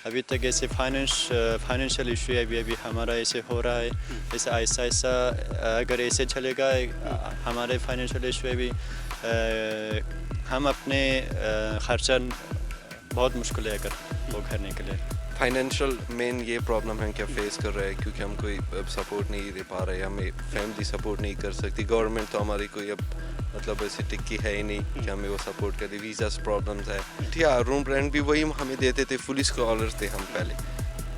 अभी तक ऐसे फाइनेंशियल इशू है, अभी हमारा ऐसे हो रहा है। ऐसे ऐसा ऐसा अगर ऐसे चलेगा हमारे फाइनेंशियल इशू अभी हम अपने खर्चा बहुत मुश्किल है अगर वो करने के लिए। फाइनेंशियल मेन ये प्रॉब्लम है क्या फेस कर रहे हैं, क्योंकि हम कोई सपोर्ट नहीं दे पा रहे, हमें फैमिली सपोर्ट नहीं कर सकती, गवर्नमेंट तो हमारी कोई अब मतलब ऐसी टिक्की है ही नहीं कि हमें वो सपोर्ट करे, वीज़ा प्रॉब्लम्स है। ठीक है, रूम रेंट भी वही हमें देते थे, फुली स्कॉलर्स थे हम पहले,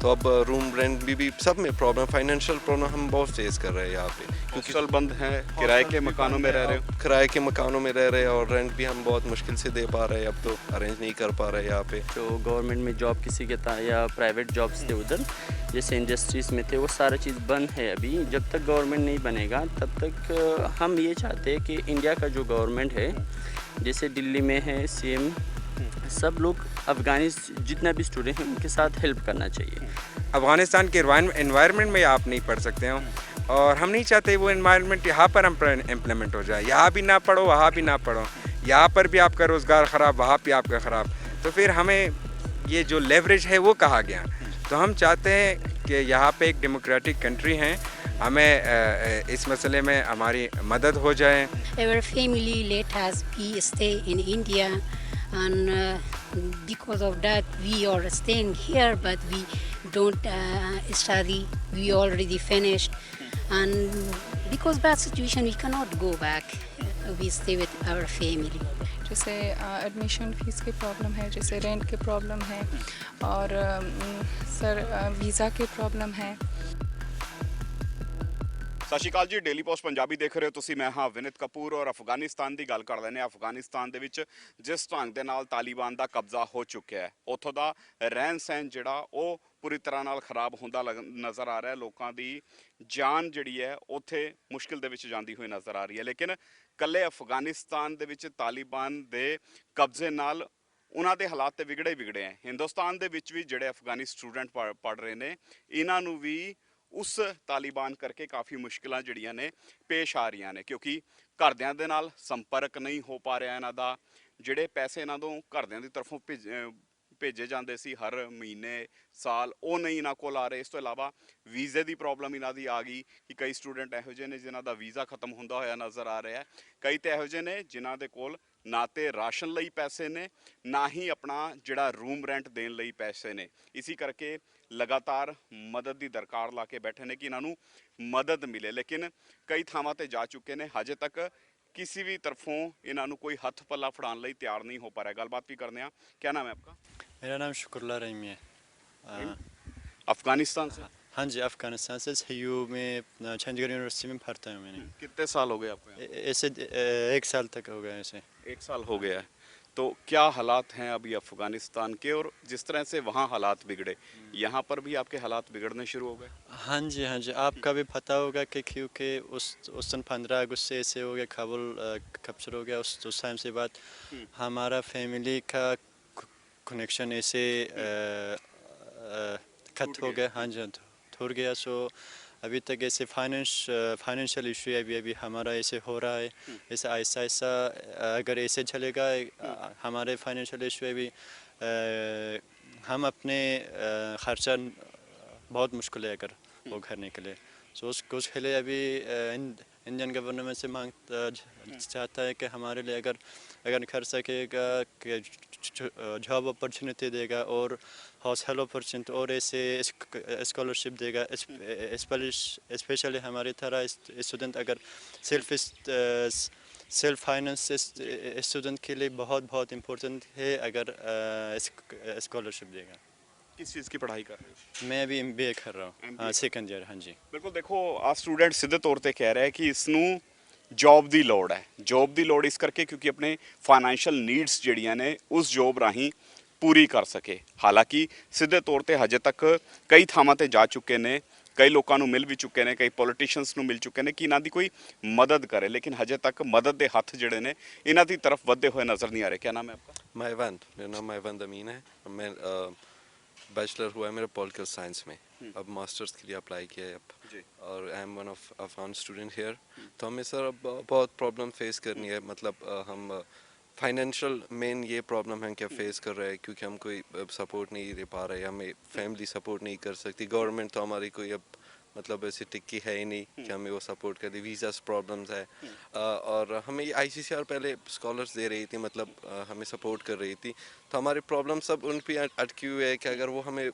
तो अब रूम रेंट भी सब में प्रॉब्लम, फाइनेंशियल प्रॉब्लम हम बहुत फेस कर रहे हैं यहाँ पे, क्योंकि हॉस्टल बंद हैं, किराए के मकानों में रह रहे हो। किराए के मकानों में रह रहे हैं और रेंट भी हम बहुत मुश्किल से दे पा रहे हैं, अब तो अरेंज नहीं कर पा रहे यहाँ पे। जो गवर्नमेंट में जॉब किसी के था या प्राइवेट जॉब्स थे उधर, जैसे इंडस्ट्रीज़ में थे, वो सारा चीज़ बंद है अभी। जब तक गवर्नमेंट नहीं बनेगा तब तक हम ये चाहते हैं कि इंडिया का जो गवर्नमेंट है, जैसे दिल्ली में है सीएम, सब लोग जितना भी स्टूडेंट हैं उनके साथ हेल्प करना चाहिए। अफ़गानिस्तान के एनवायरनमेंट में आप नहीं पढ़ सकते हो, और हम नहीं चाहते वो एनवायरनमेंट यहाँ पर हम इम्प्लीमेंट हो जाए। यहाँ भी ना पढ़ो, वहाँ भी ना पढ़ो, यहाँ पर भी आपका रोज़गार ख़राब, वहाँ भी आपका ख़राब, तो फिर हमें ये जो लेवरेज है वो कहाँ गया। तो हम चाहते हैं कि यहाँ पे एक डेमोक्रेटिक कंट्री है, हमें इस मसले में हमारी मदद हो जाए। Our family let us be stay in India, and because of that we are staying here, but we don't study. We already finished, and because bad situation we cannot go back. We stay with our family. जैसे admission fees की problem है, जैसे rent के problem है, और sir visa के problem है। ਸਤਿ ਸ਼੍ਰੀ ਅਕਾਲ ਜੀ, ਡੇਲੀ ਪੋਸਟ ਪੰਜਾਬੀ ਦੇਖ ਰਹੇ ਹੋ ਤੁਸੀਂ। ਮੈਂ ਹਾਂ ਵਿਨਿਤ ਕਪੂਰ ਔਰ ਅਫਗਾਨਿਸਤਾਨ ਦੀ ਗੱਲ ਕਰ ਲੈਂਦੇ ਹਾਂ। ਅਫਗਾਨਿਸਤਾਨ ਦੇ ਵਿੱਚ ਜਿਸ ਢੰਗ ਦੇ ਨਾਲ ਤਾਲਿਬਾਨ ਦਾ ਕਬਜ਼ਾ ਹੋ ਚੁੱਕਿਆ ਹੈ, ਉੱਥੋਂ ਦਾ ਰਹਿਣ ਸਹਿਣ ਜਿਹੜਾ ਉਹ ਪੂਰੀ ਤਰ੍ਹਾਂ ਨਾਲ ਖਰਾਬ ਹੁੰਦਾ ਨਜ਼ਰ ਆ ਰਿਹਾ। ਲੋਕਾਂ ਦੀ ਜਾਨ ਜਿਹੜੀ ਹੈ ਉੱਥੇ ਮੁਸ਼ਕਿਲ ਦੇ ਵਿੱਚ ਜਾਂਦੀ ਹੋਈ ਨਜ਼ਰ ਆ ਰਹੀ ਹੈ। ਲੇਕਿਨ ਕੱਲੇ ਅਫਗਾਨਿਸਤਾਨ ਦੇ ਵਿੱਚ ਤਾਲਿਬਾਨ ਦੇ ਕਬਜ਼ੇ ਨਾਲ ਉਹਨਾਂ ਦੇ ਹਾਲਾਤ ਤੇ ਵਿਗੜੇ ਹੈ। ਹਿੰਦੁਸਤਾਨ ਦੇ ਵਿੱਚ ਵੀ ਜਿਹੜੇ ਅਫਗਾਨੀ ਸਟੂਡੈਂਟ ਪੜ੍ਹ ਰਹੇ ਨੇ, ਇਹਨਾਂ ਨੂੰ ਵੀ ਉਸ ਤਾਲਿਬਾਨ ਕਰਕੇ ਕਾਫੀ ਮੁਸ਼ਕਿਲਾਂ ਜਿਹੜੀਆਂ ਨੇ ਪੇਸ਼ ਆ ਰਹੀਆਂ ਨੇ, ਕਿਉਂਕਿ ਘਰਦਿਆਂ ਦੇ ਨਾਲ ਸੰਪਰਕ ਨਹੀਂ ਹੋ ਪਾ ਰਿਹਾ ਇਹਨਾਂ ਦਾ। ਜਿਹੜੇ ਪੈਸੇ ਇਹਨਾਂ ਤੋਂ ਘਰਦਿਆਂ ਦੀ ਤਰਫੋਂ ਭੇਜੇ ਜਾਂਦੇ ਸੀ ਹਰ ਮਹੀਨੇ ਸਾਲ, ਉਹ ਨਹੀਂ ਇਹਨਾਂ ਕੋਲ ਆ ਰਹੇ। ਇਸ ਤੋਂ ਇਲਾਵਾ ਵੀਜ਼ੇ ਦੀ ਪ੍ਰੋਬਲਮ ਇਹਨਾਂ ਦੀ ਆ ਗਈ ਕਿ ਕਈ ਸਟੂਡੈਂਟ ਇਹੋ ਜਿਹੇ ਨੇ ਜਿਨ੍ਹਾਂ ਦਾ ਵੀਜ਼ਾ ਖਤਮ ਹੁੰਦਾ ਹੋਇਆ ਨਜ਼ਰ ਆ ਰਿਹਾ। ਕਈ ਤਾਂ ਇਹੋ ਜਿਹੇ ਨੇ ਜਿਨ੍ਹਾਂ ਦੇ ਕੋਲ ਨਾ ਤੇ ਰਾਸ਼ਨ ਲਈ ਪੈਸੇ ਨੇ, ਨਾ ਹੀ ਆਪਣਾ ਜਿਹੜਾ ਰੂਮ ਰੈਂਟ ਦੇਣ ਲਈ ਪੈਸੇ ਨੇ। ਇਸੇ ਕਰਕੇ ਲਗਾਤਾਰ ਮਦਦ ਦੀ ਦਰਕਾਰ ਲਾ ਕੇ ਬੈਠੇ ਨੇ ਕਿ ਇਹਨਾਂ ਨੂੰ ਮਦਦ ਮਿਲੇ, ਲੇਕਿਨ ਕਈ ਥਾਵਾਂ ਤੇ ਜਾ ਚੁੱਕੇ ਨੇ, ਹਜੇ ਤੱਕ किसी भी तरफों इन्हों कोई हथ पल्ला फड़ाने लिए तैयार नहीं हो पा रहा है। गलबात भी करने हैं। क्या नाम है आपका? मेरा नाम शुक्रुल्लाह रहीमी है। अफगानिस्तान से? हाँ जी, अफ़गानिस्तान से SU में चंडीगढ़ यूनिवर्सिटी में पढ़ता हूँ मैंने। कितने साल हो गए आपको? ऐसे 1 साल तक हो गया ऐसे। 1 साल हो गया है। तो क्या हालात हैं अभी अफ़गानिस्तान के, और जिस तरह से वहाँ हालात बिगड़े, यहाँ पर भी आपके हालात बिगड़ने शुरू हो गए? हाँ जी, आपका भी पता होगा कि क्योंकि उस सन 15 अगस्त से ऐसे हो गया, काबुल कैप्चर हो गया। उस टाइम से बाद हमारा फैमिली का कनेक्शन ऐसे खत्म हो गया। हाँ जी, टूट गया। सो अभी तक ऐसे फाइनेंशियल इशू है, अभी हमारा ऐसे हो रहा है। ऐसा ऐसा अगर ऐसे चलेगा हमारे फाइनेंशियल इशू अभी हम अपने खर्चा बहुत मुश्किल है अगर वो करने के लिए। सो उसके लिए अभी इंडियन गवर्नमेंट से चाहता है कि हमारे लिए अगर कर सकेगा कि जॉब अपॉर्चुनिटी देगा और हॉस्टल अपॉर्चुनिटी और ऐसे स्कॉलरशिप देगा। स्पेशली हमारी तरह स्टूडेंट अगर सेल्फ फाइनेंस स्टूडेंट के लिए बहुत इम्पोर्टेंट है अगर स्कॉलरशिप देगा। किस चीज़ की पढ़ाई कर रहे हो? मैं अभी MBA कर रहा हूँ, सेकंड ईयर। हाँ जी, बिल्कुल। देखो, आ स्टूडेंट सीधे तौर पर कह रहा है कि इसनों जॉब की लौड़ है। जॉब की लौड़ इस करके क्योंकि अपने फाइनैशियल नीड्स जड़ियाँ ने उस जॉब राही पूरी कर सके। हालांकि सीधे तौर पर हजे तक कई थावां ते जा चुके ने, कई लोगों को मिल भी चुके हैं, कई पॉलिटिशियंस को मिल चुके हैं कि इन्हों की कोई मदद करे, लेकिन हजे तक मदद के हथ जोड़े ने इन्हों की तरफ बढ़ते हुए नज़र नहीं आ रहे। क्या नाम है आपका? माइवंद, मेरा नाम माइवंद अमीन है। मैं बैचलर हुआ है मेरा पॉलिटिकल साइंस में, अब मास्टर्स के लिए अप्लाई किया है अब, और I am one of Afghan student here. तो हमें सर अब बहुत प्रॉब्लम फेस करनी है, मतलब हम फाइनेंशियल मेन ये प्रॉब्लम है क्या फेस कर रहे हैं, क्योंकि हम कोई सपोर्ट नहीं दे पा रहे, हमें फैमिली सपोर्ट नहीं कर सकती, गवर्नमेंट तो हमारी कोई अब मतलब ऐसी टिक्की है ही नहीं कि हमें वो सपोर्ट कर दे, वीज़ा प्रॉब्लम्स है। और हमें आईसीसीआर पहले स्कॉलर्स दे रही थी, मतलब हमें सपोर्ट कर रही थी, तो हमारे प्रॉब्लम सब उन पे अटकी हुए है कि अगर वो हमें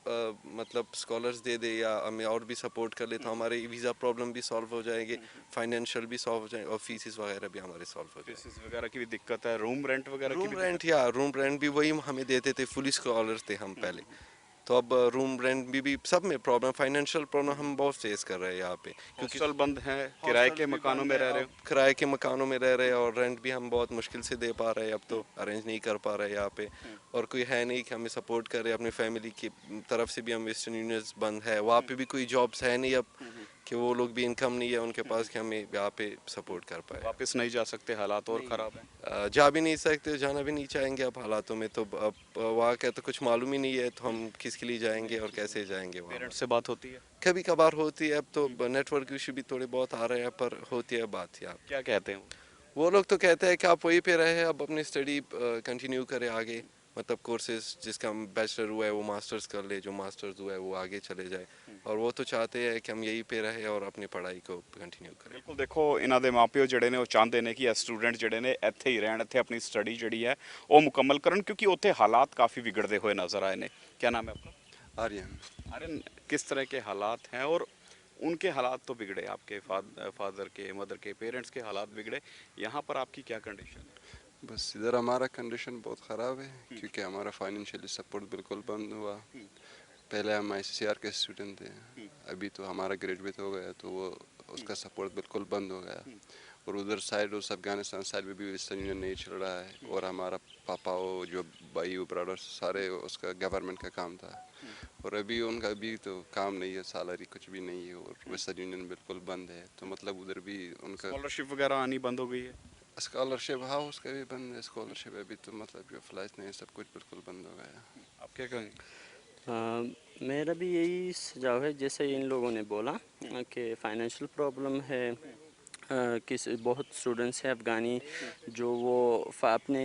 मतलब स्कॉलर्स दे दे या हमें और भी सपोर्ट कर ले तो हमारे वीज़ा प्रॉब्लम भी सॉल्व हो जाएंगे, फाइनेंशियल भी सॉल्व हो जाएंगे और फीसिस वगैरह भी हमारे सॉल्व हो जाएंगे। फीसिस वगैरह की भी दिक्कत है, रूम रेंट वगैरह की रूम भी रेंट या रूम रेंट भी वही हमें देते थे, फुली स्कॉलर्स थे हम पहले, तो अब रूम रेंट भी सब में प्रॉब्लम, फाइनेंशियल प्रॉब्लम हम बहुत फेस कर रहे हैं यहाँ पे, क्योंकि हॉस्टल बंद है, किराए के मकानों में रह रहे हो। किराए के मकानों में रह रहे हैं और रेंट भी हम बहुत मुश्किल से दे पा रहे हैं, अब तो अरेंज नहीं कर पा रहे हैं यहाँ पे, और कोई है नहीं कि हमें सपोर्ट करे, अपनी फैमिली की तरफ से भी हम वेस्टर्न यूनियंस बंद है, वहाँ पे भी कोई जॉब्स है नहीं अब कि वो लोग भी इनकम नहीं है उनके पास कि हमें यहाँ पे सपोर्ट कर पाए। वापस नहीं जा सकते, हालात और ख़राब हैं। जा भी नहीं सकते, जाना भी नहीं चाहेंगे अब हालातों में, तो अब वहाँ का तो कुछ मालूम ही नहीं है, तो हम किसके लिए जाएंगे और कैसे जाएंगे वहाँ। पेरेंट्स से बात होती है, कभी कभार होती है, अब तो नेटवर्क इशू भी थोड़े बहुत आ रहे हैं, पर होती है बात यार। क्या कहते हैं वो लोग तो कहते हैं कि आप वहीं पे रहे, अब अपनी स्टडी कंटिन्यू करें आगे, मतलब कोर्सेज जिसका बैचलर हुआ है वो मास्टर्स कर ले, जो मास्टर्स हुआ है वो आगे चले जाए, और वो तो चाहते हैं कि हम यहीं पे रहे और अपनी पढ़ाई को कंटिन्यू करें। ਬਿਲਕੁਲ ਦੇਖੋ ਇਹਨਾਂ ਦੇ ਮਾਪਿਓ ਜਿਹੜੇ ਨੇ ਉਹ ਚਾਹੁੰਦੇ ਨੇ ਕਿ ਇਹ ਸਟੂਡੈਂਟ ਜਿਹੜੇ ਨੇ ਇੱਥੇ ਹੀ ਰਹਿਣ, ਇੱਥੇ ਆਪਣੀ ਸਟੱਡੀ ਜਿਹੜੀ ਹੈ ਉਹ ਮੁਕੰਮਲ ਕਰਨ, ਕਿਉਂਕਿ ਉੱਥੇ ਹਾਲਾਤ ਕਾਫੀ ਵਿਗੜਦੇ ਹੋਏ नजर आए ने। क्या नाम है आपका? आर्यन। आर्यन, किस तरह के हालात हैं और उनके हालात तो बिगड़े, आपके फादर के, मदर के, पेरेंट्स के हालात बिगड़े, यहाँ पर आपकी क्या कंडीशन है? बस इधर हमारा कंडीशन बहुत ख़राब है क्योंकि हमारा फाइनेंशियली सपोर्ट बिल्कुल बंद हुआ। पहले हम आईसीसीआर के स्टूडेंट थे, अभी तो हमारा ग्रेजुएट हो गया तो वो उसका सपोर्ट बिल्कुल बंद हो गया, और उधर साइड उस अफगानिस्तान साइड में भी वेस्टर्न यूनियन नहीं चल रहा है, और हमारा पापा वो जो भाई ब्रदर्स सारे उसका गवर्नमेंट का काम था, और अभी उनका भी तो काम नहीं है, सैलरी कुछ भी नहीं है, और वेस्टर्न यूनियन बिल्कुल बंद है, तो मतलब उधर भी उनका स्कॉलरशिप वगैरह आनी बंद हो गई है। स्कॉलरशिप, हाँ उसका भी बंद है स्कॉलरशिप, अभी तो मतलब जो फ्लाइट नहीं सब कुछ बिल्कुल बंद हो गया। आप क्या कहेंगे? मेरा भी यही सुझाव है, जैसे इन लोगों ने बोला कि फाइनेंशियल प्रॉब्लम है, किस बहुत स्टूडेंट्स हैं अफ़गानी जो वो अपने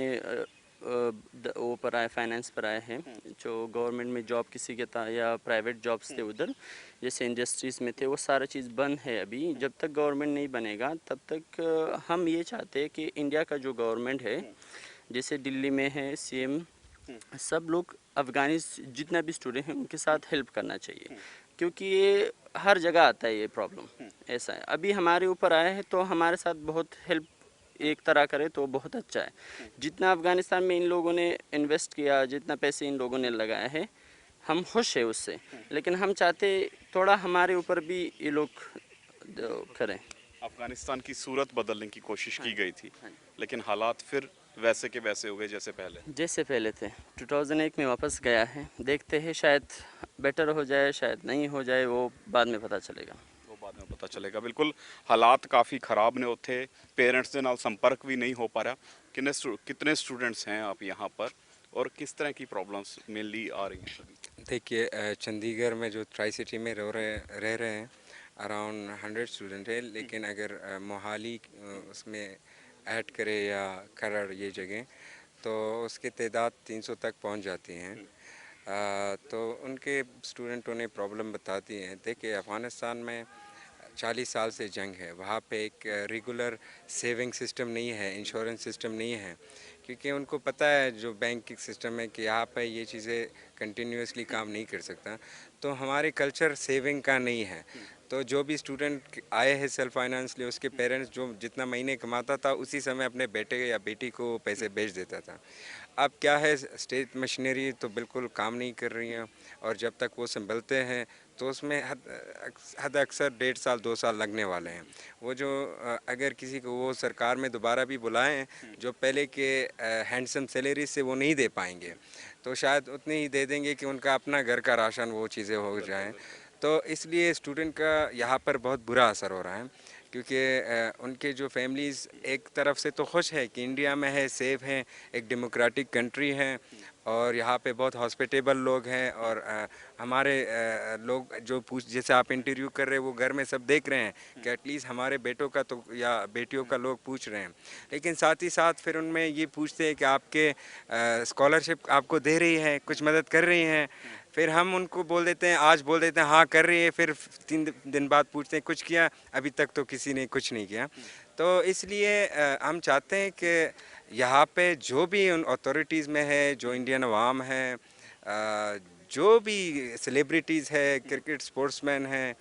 वो पर आए, फाइनेंस पर आए हैं, जो गवर्नमेंट में जॉब किसी के था या प्राइवेट जॉब्स थे उधर, जैसे इंडस्ट्रीज़ में थे, वो सारा चीज़ बंद है अभी। जब तक गवर्नमेंट नहीं बनेगा तब तक हम ये चाहते हैं कि इंडिया का जो गवर्नमेंट है, जैसे दिल्ली में है सीएम, सब लोग अफ़गानी जितना भी स्टूडेंट हैं उनके साथ हेल्प करना चाहिए, क्योंकि ये हर जगह आता है ये प्रॉब्लम, ऐसा है। अभी हमारे ऊपर आया है तो हमारे साथ बहुत हेल्प एक तरह करे तो बहुत अच्छा है। जितना अफ़गानिस्तान में इन लोगों ने इन्वेस्ट किया, जितना पैसे इन लोगों ने लगाया है, हम खुश है उससे, लेकिन हम चाहते थोड़ा हमारे ऊपर भी ये लोग करें। अफगानिस्तान की सूरत बदलने की कोशिश की गई थी, लेकिन हालात फिर वैसे के वैसे हो गए जैसे पहले थे। 2001 में वापस गया है, देखते हैं शायद बेटर हो जाए, शायद नहीं हो जाए, वो बाद में पता चलेगा। बिल्कुल हालात काफ़ी ख़राब ने उत्थे, पेरेंट्स के नाल संपर्क भी नहीं हो पा रहा। कितने स्टूडेंट्स हैं आप यहाँ पर और किस तरह की प्रॉब्लम्स मेनली आ रही हैं? देखिए, चंडीगढ़ में जो ट्राई सिटी में रह रहे हैं अराउंड 100 स्टूडेंट है, लेकिन अगर मोहाली उसमें ऐड करे या खरड़ ये जगह, तो उसकी तादाद 300 तक पहुंच जाती हैं। तो उनके स्टूडेंटों ने प्रॉब्लम बताती हैं। देखिए, अफ़गानिस्तान में 40 साल से जंग है, वहाँ पे एक रेगुलर सेविंग सिस्टम नहीं है, इंश्योरेंस सिस्टम नहीं है, क्योंकि उनको पता है जो बैंकिंग सिस्टम है कि यहाँ पे ये चीज़ें कंटिन्यूसली काम नहीं कर सकता। तो हमारे कल्चर सेविंग का नहीं है, तो जो भी स्टूडेंट आए हैं सेल्फ फाइनेंस लिए, उसके पेरेंट्स जो जितना महीने कमाता था उसी समय अपने बेटे या बेटी को पैसे भेज देता था। अब क्या है, स्टेट मशीनरी तो बिल्कुल काम नहीं कर रही हैं, और जब तक वो संभलते हैं तो उसमें हद अक्सर 1.5 साल 2 साल लगने वाले हैं। वो जो अगर किसी को वो सरकार में दोबारा भी बुलाएं, जो पहले के हैंडसम सैलरी से वो नहीं दे पाएंगे, तो शायद उतनी ही दे देंगे कि उनका अपना घर का राशन वो चीज़ें हो जाएं। तो इसलिए स्टूडेंट का यहाँ पर बहुत बुरा असर हो रहा है, क्योंकि उनके जो फैमिलीज़ एक तरफ से तो खुश है कि इंडिया में है, सेफ हैं, एक डेमोक्रेटिक कंट्री है और यहाँ पे बहुत हॉस्पिटेबल लोग हैं और हमारे लोग जो जैसे आप इंटरव्यू कर रहे हैं वो घर में सब देख रहे हैं कि एटलीस्ट हमारे बेटों का तो या बेटियों का लोग पूछ रहे हैं, लेकिन साथ ही साथ फिर उनमें ये पूछते हैं कि आपके स्कॉलरशिप आपको दे रही है, कुछ मदद कर रही हैं। फिर हम उनको बोल देते हैं, आज बोल देते हैं हाँ कर रही है, फिर 3 दिन बाद पूछते हैं कुछ किया, अभी तक तो किसी ने कुछ नहीं किया। तो इसलिए हम चाहते हैं कि यहाँ पे जो भी उन अथॉरिटीज़ में है, जो इंडियन अवाम है, जो भी सेलिब्रिटीज़ है, क्रिकेट स्पोर्ट्समैन हैं,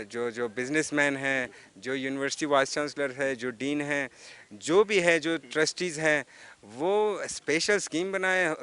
जो बिजनेसमैन हैं, जो यूनिवर्सिटी वाइस चांसलर है, जो डीन हैं, जो भी है, जो ट्रस्टीज़ हैं, वो स्पेशल स्कीम बनाए।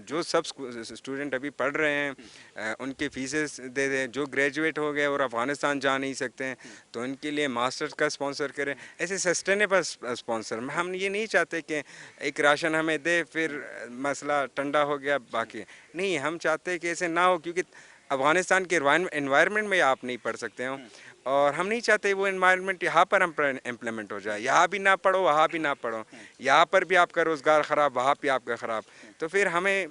जो सब स्टूडेंट अभी पढ़ रहे हैं उनके फीसेस दे दें, जो ग्रेजुएट हो गए और अफ़गानिस्तान जा नहीं सकते हैं तो उनके लिए मास्टर्स का स्पॉन्सर करें। ऐसे सस्टेनेबल स्पॉन्सर। हम ये नहीं चाहते कि एक राशन हमें दे फिर मसला ठंडा हो गया बाकी नहीं, हम चाहते हैं कि ऐसे ना हो, क्योंकि अफ़गानिस्तान के एनवायरनमेंट में आप नहीं पढ़ सकते हो और हम नहीं चाहते वो एनवायरनमेंट यहाँ पर हम इम्प्लीमेंट हो जाए। यहाँ भी ना पढ़ो, वहाँ भी ना पढ़ो, यहाँ पर भी आपका रोज़गार ख़राब, वहाँ भी आपका ख़राब, तो फिर हमें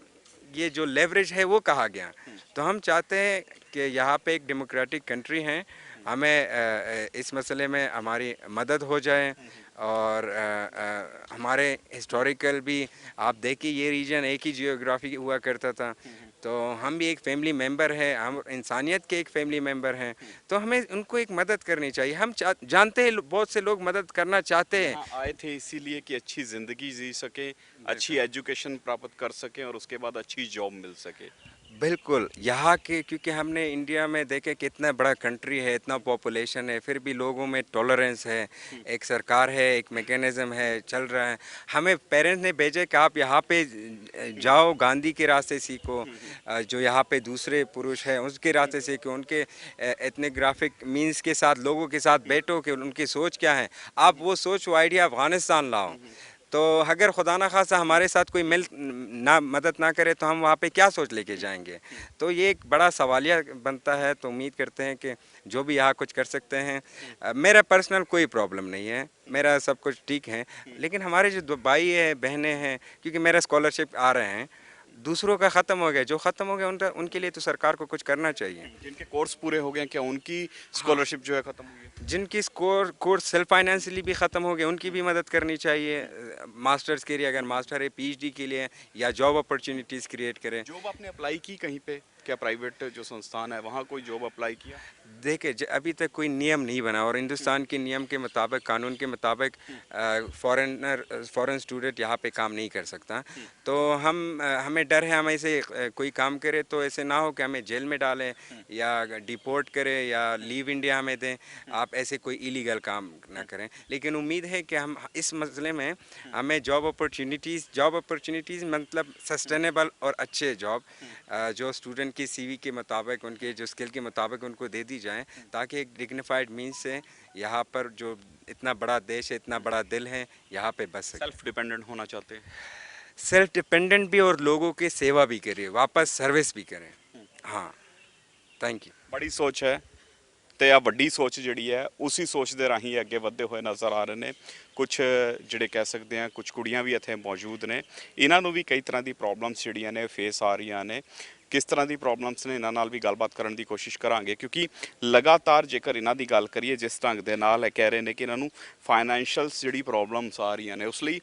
ये जो लेवरेज है वो कहा गया। तो हम चाहते हैं कि यहाँ पे एक डेमोक्रेटिक कंट्री है, हमें इस मसले में हमारी मदद हो जाए और हमारे हिस्टोरिकल भी आप देखिए ये रीजन एक ही जियोग्राफी हुआ करता था, तो हम भी एक फैमिली मेंबर हैं, हम इंसानियत के एक फैमिली मेंबर हैं, तो हमें उनको एक मदद करनी चाहिए। हम जानते हैं बहुत से लोग मदद करना चाहते हैं, आए थे इसीलिए कि अच्छी ज़िंदगी जी सके, अच्छी एजुकेशन प्राप्त कर सकें और उसके बाद अच्छी जॉब मिल सके। बिल्कुल। यहाँ के क्योंकि हमने इंडिया में देखे कि इतना बड़ा कंट्री है, इतना पॉपुलेशन है, फिर भी लोगों में टॉलरेंस है, एक सरकार है, एक मैकेनिज़्म है, चल रहा है। हमें पेरेंट्स ने भेजे कि आप यहाँ पे जाओ, गांधी के रास्ते सीखो, जो यहाँ पे दूसरे पुरुष हैं उसके रास्ते सीखो, उनके एथनोग्राफिक मीन्स के साथ लोगों के साथ बैठो कि उनकी सोच क्या है, आप वो सोच वो आइडिया अफ़गानिस्तान लाओ। तो अगर खुदा ना खासा हमारे साथ कोई मदद ना करे तो हम वहाँ पे क्या सोच लेके जाएंगे। तो ये एक बड़ा सवालिया बनता है। तो उम्मीद करते हैं कि जो भी यहाँ कुछ कर सकते हैं। मेरा पर्सनल कोई प्रॉब्लम नहीं है, मेरा सब कुछ ठीक है, लेकिन हमारे जो भाई है बहनें हैं, क्योंकि मेरा स्कॉलरशिप आ रहे हैं, दूसरों का ख़त्म हो गया, जो ख़त्म हो गया उनके लिए तो सरकार को कुछ करना चाहिए। जिनके कोर्स पूरे हो गए क्या उनकी स्कॉलरशिप जो है ख़त्म हुई है? जिनकी कोर्स सेल्फ फाइनेंशियली भी ख़त्म हो गए उनकी भी मदद करनी चाहिए। मास्टर्स के लिए अगर मास्टर है, पीएचडी के लिए, या जॉब अपॉर्चुनिटीज़ क्रिएट करें। जॉब आपने अप्लाई की कहीं पे? क्या प्राइवेट जो संस्थान है वहाँ कोई जॉब अप्लाई किया? देखिए अभी तक कोई नियम नहीं बना और हिंदुस्तान के नियम के मुताबिक, कानून के मुताबिक फॉरेन स्टूडेंट यहाँ पे काम नहीं कर सकता। तो हमें डर है हम ऐसे कोई काम करें तो ऐसे ना हो कि हमें जेल में डालें या डिपोर्ट करें या लीव इंडिया हमें दें। आप ऐसे कोई इलीगल काम ना करें, लेकिन उम्मीद है कि हम इस मसले में हमें जॉब अपॉर्चुनिटीज़ मतलब सस्टेनेबल और अच्छे जॉब जो स्टूडेंट की सीवी के मुताबिक, उनके जो स्किल के मुताबिक उनको दे दी जाए, ताकि एक डिग्निफाइड मीन्स से यहाँ पर जो इतना बड़ा देश है, इतना बड़ा दिल है, यहाँ पे बस सके। सेल्फ डिपेंडेंट होना चाहते हैं? सेल्फ डिपेंडेंट भी और लोगों की सेवा भी करें, वापस सर्विस भी करें। हाँ, थैंक यू। बड़ी सोच है ਤੇ ਆ ਵੱਡੀ ਸੋਚ ਜਿਹੜੀ ਹੈ ਉਸੇ ਸੋਚ ਦੇ ਰਾਹੀਂ ਅੱਗੇ ਵਧਦੇ ਹੋਏ ਨਜ਼ਰ ਆ ਰਹੇ ਨੇ। ਕੁਝ ਜਿਹੜੇ ਕਹਿ ਸਕਦੇ ਆ ਕੁਝ ਕੁੜੀਆਂ ਵੀ ਇੱਥੇ ਮੌਜੂਦ ਨੇ, ਇਹਨਾਂ ਨੂੰ ਵੀ ਕਈ ਤਰ੍ਹਾਂ ਦੀ ਪ੍ਰੋਬਲਮਸ ਜਿਹੜੀਆਂ ਨੇ ਫੇਸ ਆ ਰਹੀਆਂ ਨੇ। किस तरह की प्रॉब्लम्स ने इन्हां नाल भी गलबात करने की कोशिश करांगे, क्योंकि लगातार जेकर इन्हां दी गल करिए जिस ढंग दे नाल कह रहे हैं कि इन्हां नूं फाइनैंशियल्स जिहड़ी प्रॉब्लम्स आ रही ने उस लई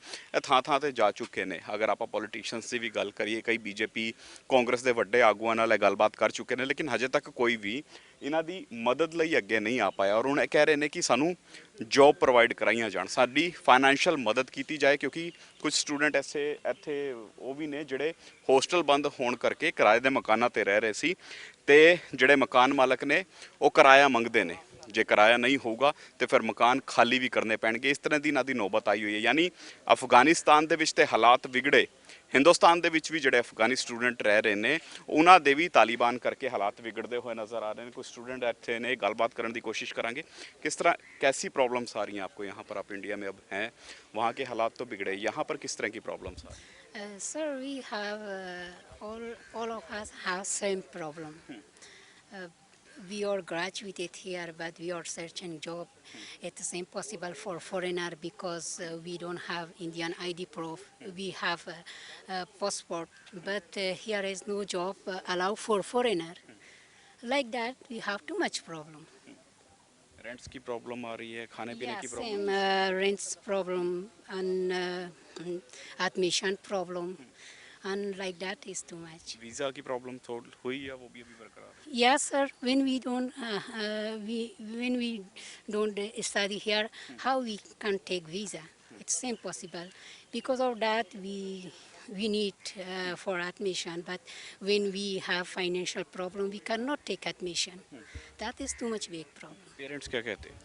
थां थां ते जा चुके हैं। अगर आप पॉलिटिशियंस की भी गल करिए, कई बीजेपी कांग्रेस के वड्डे आगुआं नाल गलबात कर चुके हैं, लेकिन हजे तक कोई भी इन्हां दी मदद लई अगे नहीं आ पाया। और हुण कह रहे हैं कि सानूं जॉब प्रोवाइड कराइयां जाण, साडी फाइनैंशियल मदद की जाए, क्योंकि कुछ स्टूडेंट ऐसे इत्थे वो भी ने जिहड़े होस्टल बंद होने करके किराए के मकानों ते रह रहे सी, ते जिहड़े मकान मालक ने वो किराया मंगते हैं। जे किराया नहीं होगा तो फिर मकान खाली भी करने पैणगे। इस तरह की इन्हां दी नौबत आई हुई है। यानी अफगानिस्तान दे विच ते हालात बिगड़े, हिंदुस्तान दे विच भी जिहड़े अफगानी स्टूडेंट रह रहे हैं उन्हां दे भी तालिबान करके हालात बिगड़ते हुए नज़र आ रहे हैं। कुछ स्टूडेंट इत्थे ने गलबात करने की कोशिश करांगे। किस तरह कैसी प्रॉब्लम्स आ रही हैं आपको यहाँ पर? आप इंडिया में अब हैं, वहाँ के हालात तो बिगड़े, यहाँ पर किस तरह की प्रॉब्लम्स आ रही हैं? Sir, we have all of us have same problem. we are graduated here, but we are searching job. It's impossible for foreigner because we don't have Indian ID proof. We have a passport, but here is no job allow for foreigner. Like that, we have too much problem. Rents की problem आ रही है, खाने पीने Yeah, की same problem. rents problem and admission problem, and like that is too much. Visa की problem थोड़ी हुई या वो भी अभी बरकरार है? Yes, sir. When we don't study here, how we can take visa? It's impossible. Because of that, we need for admission. But when we have financial problem, we cannot take admission. That is too much big problem. Parents क्या कहते हैं?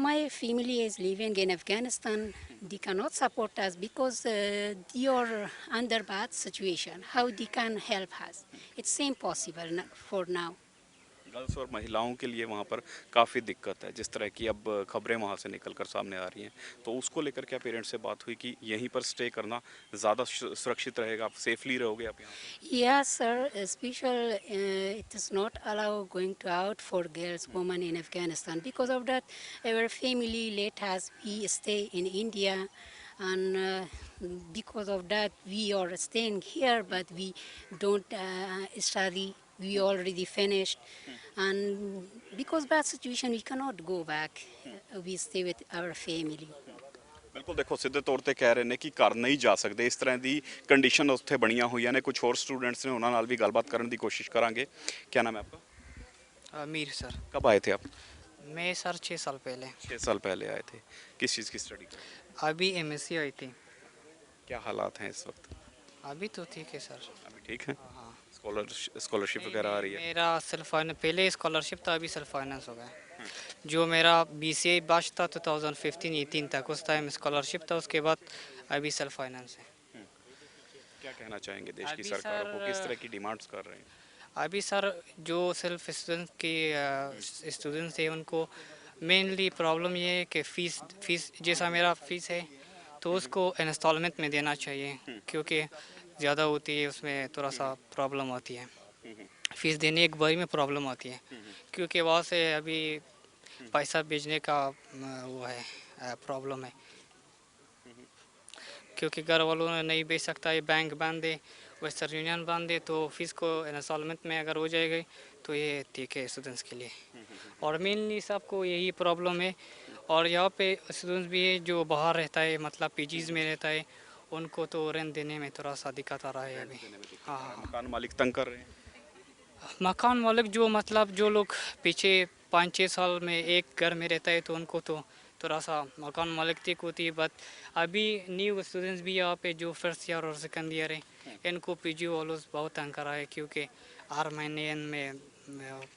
My family is living in Afghanistan. They cannot support us because they are under bad situation. How they can help us? It's impossible for now. Girls और महिलाओं के लिए वहाँ पर काफ़ी दिक्कत है, जिस तरह की अब खबरें वहाँ से निकलकर सामने आ रही हैं, तो उसको लेकर क्या पेरेंट्स से बात हुई कि यहीं पर स्टे करना ज़्यादा सुरक्षित रहेगा, आप सेफली रहोगे आप यहाँ पे? Yes, sir. Special, it is not allowed going to out for girls, women in Afghanistan. Because of that, our family let us we stay in India, and because of that, we are staying here, but we don't study. We already finished, and because bad situation, we cannot go back. We stay with our family. ਬਿਲਕੁਲ ਦੇਖੋ ਸਿੱਧੇ ਤੌਰ ਤੇ ਕਹਿ ਰਹੇ ਨੇ ਕਿ ਘਰ ਨਹੀਂ ਜਾ ਸਕਦੇ, ਇਸ ਤਰ੍ਹਾਂ ਦੀ ਕੰਡੀਸ਼ਨ ਉੱਥੇ ਬਣੀਆਂ ਹੋਈਆਂ ਨੇ। ਕੁਝ ਹੋਰ ਸਟੂਡੈਂट्स ਨੇ, ਉਹਨਾਂ ਨਾਲ ਵੀ ਗੱਲਬਾਤ ਕਰਨ ਦੀ ਕੋशिश ਕਰਾਂਗੇ। क्या नाम है आपका? मीर सर। कब आए थे आप? मैं सर 6 साल पहले। 6 साल पहले आए थे। किस चीज़ की स्टडी कर? अभी एमएससी आई थी। क्या हालात हैं इस वक्त? अभी तो ठीक है सर। अभी ठीक है? स्कॉलरशिप वगैरह आ रही है? मेरा सेल्फ फाइनेंस, पहले स्कॉलरशिप था, अभी सेल्फ फाइनेंस हो गया। जो मेरा बीसीए बैच था 2015-18 तक, उस टाइम स्कॉलरशिप था, उसके बाद अभी सेल्फ फाइनेंस है। क्या कहना चाहेंगे देश की अभी सरकारों को, सर, किस तरह की डिमांड्स कर रहे हैं? अभी सर जो सेल्फ स्टूडेंट्स थे उनको मेनली प्रॉब्लम ये है कि फ़ीस जैसा मेरा फ़ीस है तो उसको इंस्टॉलमेंट में देना चाहिए, क्योंकि ज़्यादा होती है उसमें थोड़ा सा प्रॉब्लम आती है। फ़ीस देने एक बारी में प्रॉब्लम आती है, क्योंकि वहाँ से अभी पैसा भेजने का वो है प्रॉब्लम है, क्योंकि घर वालों ने नहीं भेज सकता है, बैंक बांध दे, वेस्टर्न यूनियन बांध दे, तो फ़ीस को इंस्टॉलमेंट में अगर हो जाएगी तो ये ठीक है स्टूडेंट्स के लिए। और मेनली सबको यही प्रॉब्लम है। और यहाँ पे स्टूडेंट्स भी है जो बाहर रहता है, मतलब पीजीज़ में रहता है, उनको तो रेंट देने में थोड़ा सा दिक्कत आ रहा है अभी। हाँ, मकान मालिक तंग कर रहे हैं? मकान मालिक जो मतलब जो लोग पीछे 5-6 साल में एक घर में रहता है तो उनको तो थोड़ा सा मकान मालिक तक होती है। बट अभी न्यू स्टूडेंट्स भी यहाँ पे जो फर्स्ट ईयर और सेकंड ईयर है, इनको पीजी वालों बहुत तंग कर रहा है, क्योंकि हर महीने में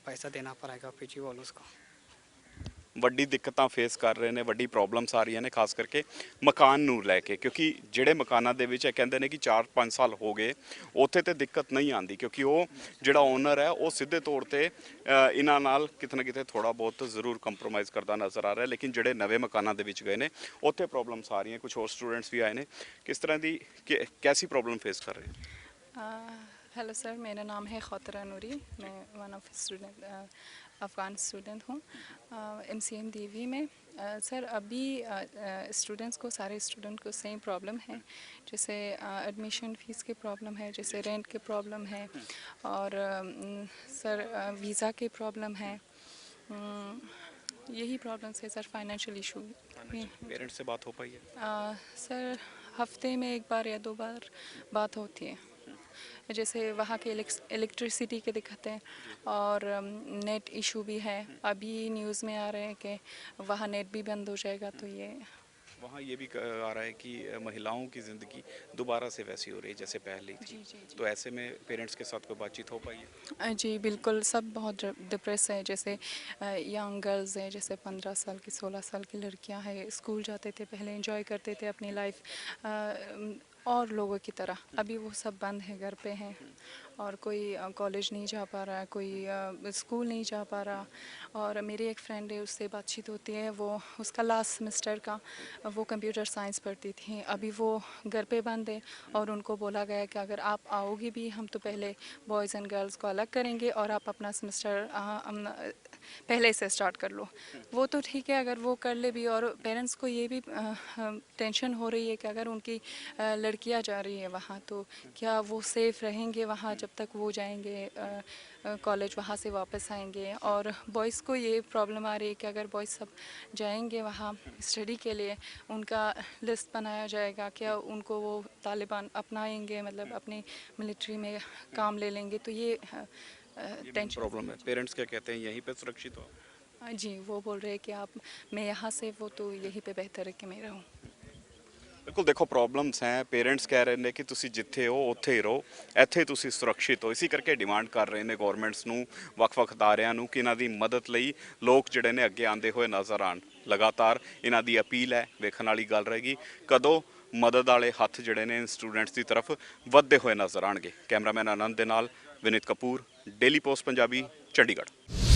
पैसा देना पड़ेगा पीजी वालों को। ਵੱਡੀ ਦਿੱਕਤਾਂ ਫੇਸ ਕਰ ਰਹੇ ਨੇ, ਵੱਡੀ ਪ੍ਰੋਬਲਮਸ ਆ ਰਹੀਆਂ ਨੇ, ਖਾਸ ਕਰਕੇ ਮਕਾਨ ਨੂੰ ਲੈ ਕੇ, ਕਿਉਂਕਿ ਜਿਹੜੇ ਮਕਾਨਾਂ ਦੇ ਵਿੱਚ ਇਹ ਕਹਿੰਦੇ ਨੇ ਕਿ 4-5 ਸਾਲ ਹੋ ਗਏ, ਉੱਥੇ ਤੇ ਦਿੱਕਤ ਨਹੀਂ ਆਂਦੀ, ਕਿਉਂਕਿ ਉਹ ਜਿਹੜਾ ਓਨਰ ਹੈ ਉਹ ਸਿੱਧੇ ਤੌਰ ਤੇ ਇਹਨਾਂ ਨਾਲ ਕਿਤੇ ਨਾ ਕਿਤੇ ਥੋੜਾ ਬਹੁਤ ਜ਼ਰੂਰ ਕੰਪਰੋਮਾਈਜ਼ ਕਰਦਾ ਨਜ਼ਰ ਆ ਰਿਹਾ। ਲੇਕਿਨ ਜਿਹੜੇ ਨਵੇਂ ਮਕਾਨਾਂ ਦੇ ਵਿੱਚ ਗਏ ਨੇ ਉੱਥੇ ਪ੍ਰੋਬਲਮਸ ਆ ਰਹੀਆਂ। ਕੁਝ ਹੋਰ ਸਟੂਡੈਂट्स ਵੀ ਆਏ ਨੇ, ਕਿਸ ਤਰ੍ਹਾਂ ਦੀ कैसी प्रॉब्लम फेस कर रहे हैं? हेलो सर, मेरा नाम है खतरा नूरी। मैं one of student Afghan student हूँ MCM DV में। सर अभी स्टूडेंट्स को, सारे स्टूडेंट को सेम प्रॉब्लम है, जैसे एडमिशन फ़ीस की प्रॉब्लम है, जैसे रेंट की प्रॉब्लम है, और सर वीज़ा की प्रॉब्लम है। यही प्रॉब्लम्स है सर, फाइनेंशियल इशू। पेरेंट्स से बात हो पाई है? सर हफ्ते में 1 बार या 2 बार बात होती है। जैसे वहाँ के इलेक्ट्रिसिटी के दिक्कत है, और नेट इशू भी है। अभी न्यूज़ में आ रहे हैं कि वहाँ नेट भी बंद हो जाएगा, तो ये वहाँ ये भी आ रहा है कि महिलाओं की ज़िंदगी दोबारा से वैसी हो रही है जैसे पहले थी। जी। तो ऐसे में पेरेंट्स के साथ कोई बातचीत हो पाई है? जी बिल्कुल, सब बहुत डिप्रेस है। जैसे यंग गर्ल्स हैं, जैसे 15 साल की 16 साल की लड़कियां हैं, स्कूल जाते थे, पहले एंजॉय करते थे अपनी लाइफ, और लोगों की तरह अभी वो सब बंद है, घर पे हैं और कोई कॉलेज नहीं जा पा रहा है, कोई स्कूल नहीं जा पा रहा। और मेरी एक फ्रेंड है, उससे बातचीत होती है, वो उसका लास्ट सेमेस्टर का, वो कंप्यूटर साइंस पढ़ती थी, अभी वो घर पे बंद है और उनको बोला गया है कि अगर आप आओगी भी हम तो पहले बॉयज़ एंड गर्ल्स को अलग करेंगे और आप अपना सेमेस्टर पहले से स्टार्ट कर लो। वो तो ठीक है अगर वो कर ले भी, और पेरेंट्स को ये भी टेंशन हो रही है कि अगर उनकी लड़कियां जा रही है वहाँ तो क्या वो सेफ़ रहेंगे वहाँ जब तक वो जाएंगे कॉलेज, वहाँ से वापस आएंगे। और बॉयज़ को ये प्रॉब्लम आ रही है कि अगर बॉयज़ सब जाएंगे वहाँ स्टडी के लिए, उनका लिस्ट बनाया जाएगा, क्या उनको वो तालिबान अपनाएंगे, मतलब अपनी मिलिट्री में काम ले लेंगे, तो ये टेंशन प्रॉब्लम है। पेरेंट्स क्या कहते हैं, यहीं पे सुरक्षित हो? जी, वो बोल रहे हैं कि आप, मैं यहाँ से, वो तो यहीं पे बेहतर है कि मैं रहूँ। ਬਿਲਕੁਲ ਦੇਖੋ ਪ੍ਰੋਬਲਮਸ ਹੈ, ਪੇਰੈਂਟਸ ਕਹਿ ਰਹੇ ਨੇ ਕਿ ਤੁਸੀਂ ਜਿੱਥੇ ਹੋ ਉੱਥੇ ਹੀ ਰਹੋ, ਇੱਥੇ ਤੁਸੀਂ ਸੁਰੱਖਿਅਤ ਹੋ। ਇਸੇ ਕਰਕੇ ਡਿਮਾਂਡ ਕਰ ਰਹੇ ਨੇ ਗਵਰਨਮੈਂਟਸ ਨੂੰ, ਵੱਖ-ਵੱਖ ਅਦਾਰਿਆਂ ਨੂੰ ਕਿ ਇਹਨਾਂ ਦੀ ਮਦਦ ਲਈ ਲੋਕ ਜਿਹੜੇ ਨੇ ਅੱਗੇ ਆਉਂਦੇ ਹੋਏ ਨਜ਼ਰ ਆਉਣ। ਲਗਾਤਾਰ ਇਹਨਾਂ ਦੀ ਅਪੀਲ ਹੈ, ਵੇਖਣ ਵਾਲੀ ਗੱਲ ਰਹੇਗੀ ਕਦੋਂ ਮਦਦ ਵਾਲੇ ਹੱਥ ਜਿਹੜੇ ਨੇ ਸਟੂਡੈਂਟਸ ਦੀ ਤਰਫ ਵੱਧਦੇ ਹੋਏ ਨਜ਼ਰ ਆਉਣਗੇ। ਕੈਮਰਾਮੈਨ ਆਨੰਦ ਦੇ ਨਾਲ ਵਿਨੀਤ ਕਪੂਰ, ਡੇਲੀ ਪੋਸਟ ਪੰਜਾਬੀ, ਚੰਡੀਗੜ੍ਹ।